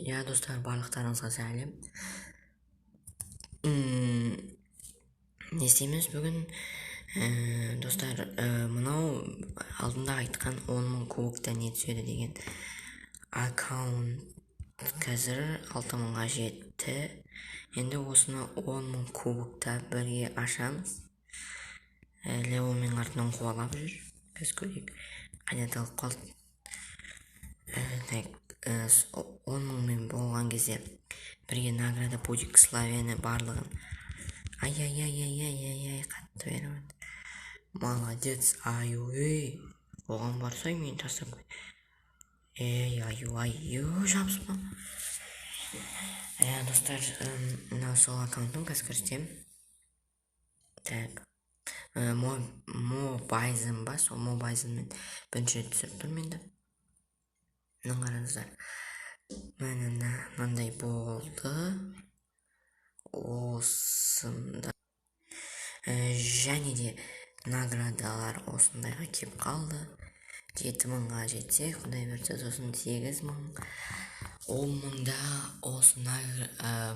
Ya dostlar, bарлықтарыңызға сәлем. Не істейміз бүгін? Достар, мынау алдында айтқан 10 мың кубокта не түседі деген аккаунт қазір 6 мыңға жетті. Енді осыны 10 мың кубокта бірге ашамыз. Лео мен артынан қуалап жүр. Біз көрейік. Қайнатылып қалды. 10 мыңмен болған кезде бірге награда путик славяны барлығын ай қатты беремін. Молодец, аю, оған барсай мен тастап аю жабыспа. Достар, мына сол аккаунтым қазір кірсем. Так, мобайзен ба, сол мобайзенмен бірінші рет түсіріп тұрмын енді. Мына қараңыздар, мынандай болды. Осында және де наградалар осындайға кеп қалды. 7 мыңға жетсе, құдай берсе, сосын 8 мың, 10 мыңда осы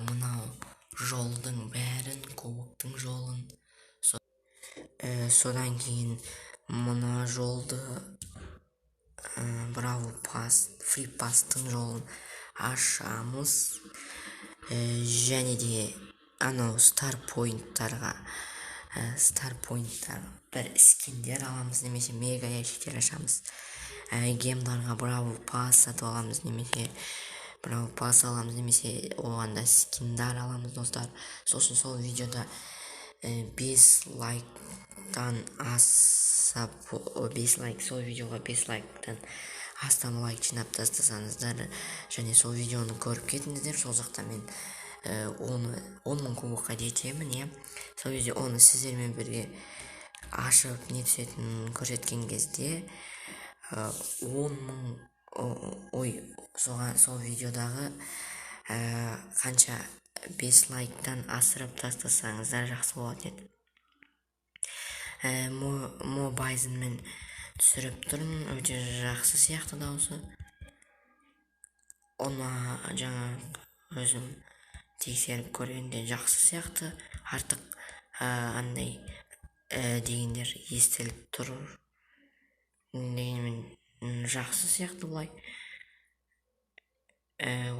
мынау жолдың бәрін, кубоктың жолын, содан кейін мына жолды, браво пас, фри пастың жолын ашамыз. Және де анау старпойнттарға бір скиндер аламыз, немесе мега ящиктер ашамыз. Гемдарға браво пас сатып аламыз, немесе браво пас аламыз, немесе оғанда скиндар аламыз достар. Сосын сол видеода 5 лайктан аса, 5 лайк, сол видеоға 5 лайктан астам лайк жинап тастасаңыздар, және сол видеоны көріп кетіңіздер. Сол жақта мен 10 мың кубокқа жетемін. Сол кезде оны сіздермен бірге ашып не түсетінін көрсеткен кезде 10 мың, сол видеодағы қанша 5 лайктан асырып тастасаңыздар жақсы болады еді. Мобайзенмен түсіріп тұрмын, өте жақсы сияқты дауысы. Оны жаңа өзім тексеріп көргенде жақсы сияқты, артық андай дегендер естіліп тұр. Дегенмен жақсы сияқты бұлай.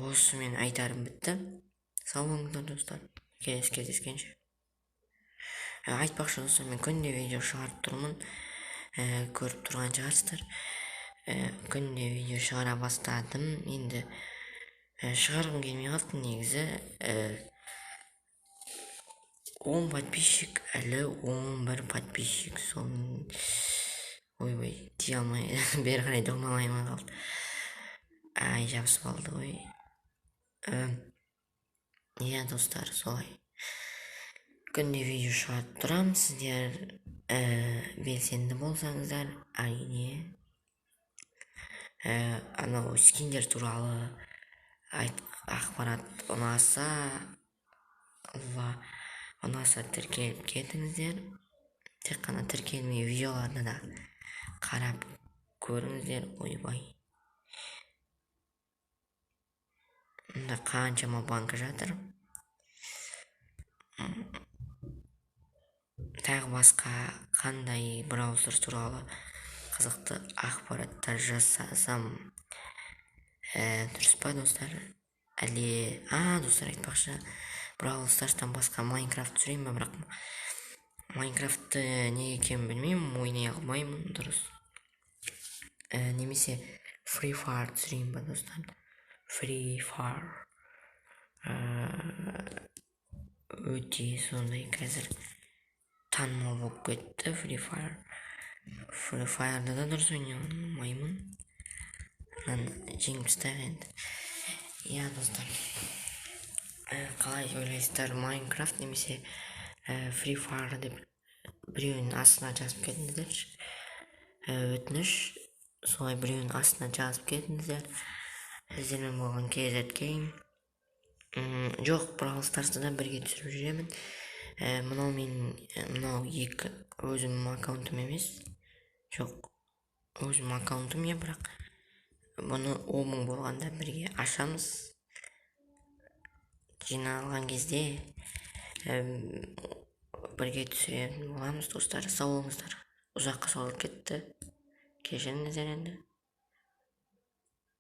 Осы мен айтарым бітті. Сау болыңыздар достар, келесі кездескенше. Айтпақшы достар, мен күнде видео шығарып тұрмын, көріп тұрған шығарсыздар. Күнде видео шығара бастадым, енді шығарғым келмей қалды негізі. 10 подписчик, әлі 11 подписчик, соның ой тие алмай бері қарай домаламай қалды. Жабысып алды ғой. Достар, солай күнде видео шығарып тұрам. Сіздер белсенді болсаңыздар, әрине анау скиндер туралы ақпарат ұнаса тіркеліп кетіңіздер. Тек қана тіркелмей видеоларына да қарап көріңіздер. Ойбай, мұнда қаншама банка жатыр. Тағы басқа қандай браузер туралы қызықты ақпараттар жасасам дұрыс па достар? Әлі достар, айтпақшы, Brawl Stars'тан басқа Майнкрафт түсірейін ба, бірақ Майнкрафтты неге екенін білмеймін, ойнай алмаймын дұрыс. Немесе Free Fire түсірейін ба достар? Free Fire өте сондай қазір танымал болып кетті. Free Fire'да да дұрыс ойнай алмаймын. Жеңіп тастайық енді. Достар, қалай ойлайсыздар? Майнкрафт немесе Free Fire деп біреуінің астына жазып кетіңіздер. Өтініш, солай біреуінің астына жазып кетіңіздер. Сіздермен болған KZ Game. Жоқ, Brawl Stars'та да бірге түсіріп жүремін. Мынау екі өзім аккаунтым емес. Жоқ, өзім аккаунтым, бірақ бұны 10 мың болғанда бірге ашамыз. жиналған кезде бірге түсетін боламыз достар. Сау болыңыздар. Ұзаққа созылып кетті. Кешіріңіздер енді.